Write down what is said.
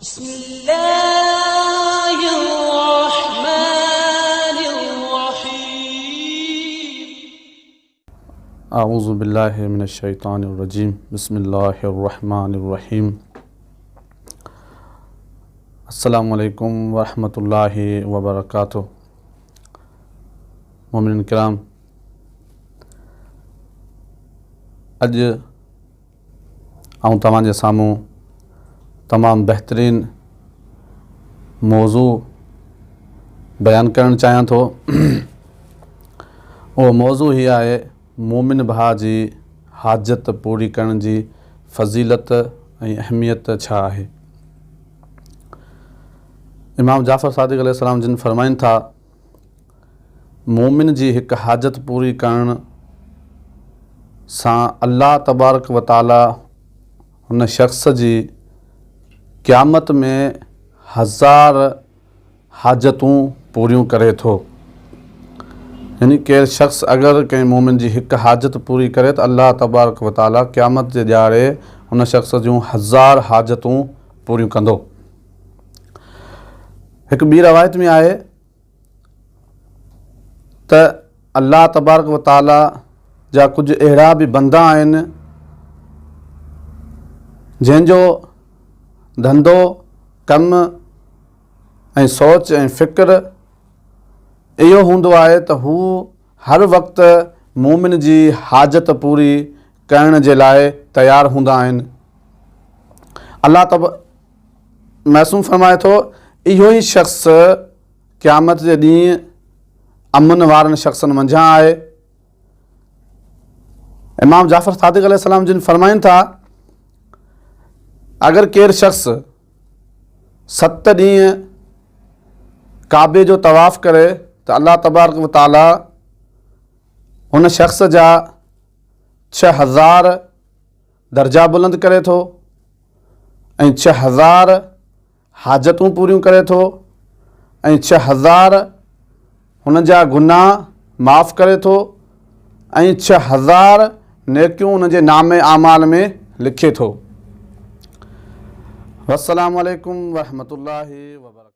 बिस्मिल्लाहिर्रहमानिर्रहीम। अऊज़ु बिल्लाहि मिनश्शैतानिर्रजीम। बिस्मिल्लाहिर्रहमानिर्रहीम। अस्सलामु अलैकुम वरहमतुल्लाहि वबरकातुहू। मोमिन किराम, अॼु आऊं तव्हांजे साम्हूं तमामु बहितरीन मौज़ू बयानु करणु चाहियां थो। उहो मौज़ू ही आहे मोमिन भाउ जी हाजत पूरी करण जी फ़ज़ीलत ऐं अहमियत छा आहे। इमाम जाफ़र सादिक़ अलैहिस्सलाम जिन फ़रमाइनि था, मोमिन जी हिकु हाजत पूरी करण सां अल्लाह तबारक व तआला हुन शख़्स जी क़यामत में 1000 हाजतूं पूरियूं करे थो। यानी केरु शख़्स अगरि कंहिं मोमिन जी हिकु हाजत पूरी करे त अल्लाह तबारक व तआला क़यामत जे ॾियारे हुन शख़्स जूं 1000 हाजतूं पूरियूं कंदो। हिकु ॿी रवायत में आहे त अल्लाह तबारक व तआला जा कुझु अहिड़ा बि बंदा आहिनि जंहिंजो धंधो, कमु ऐं सोच ऐं फ़िक्र इहो हूंदो आहे त हू हर वक़्तु मोमिन जी हाजत पूरी करण जे लाइ तयारु हूंदा आहिनि। अल्लाह महसूस फ़रमाए थो, इहो ई शख़्स क़यामत जे ॾींहुं अमन वारनि शख़्सनि मंझां आहे। इमाम जाफ़र सादिक़ अलैहिस्सलाम जिन फ़रमाइनि था, अगरि केरु शख़्स 7 ॾींहं काबे जो तवाफ़ करे त अल्लाह तबारक व तआला हुन शख़्स जा 6000 दर्जा बुलंद करे थो ऐं 6000 हाजतूं पूरियूं करे थो ऐं 6000 हुन जा गुनाह माफ़ करे थो ऐं 6000 नेकियूं हुन जे नामे आमाल में लिखे थो। वस्सलामु अलैकुम वरहमतुल्लाहि वबरकातुहू।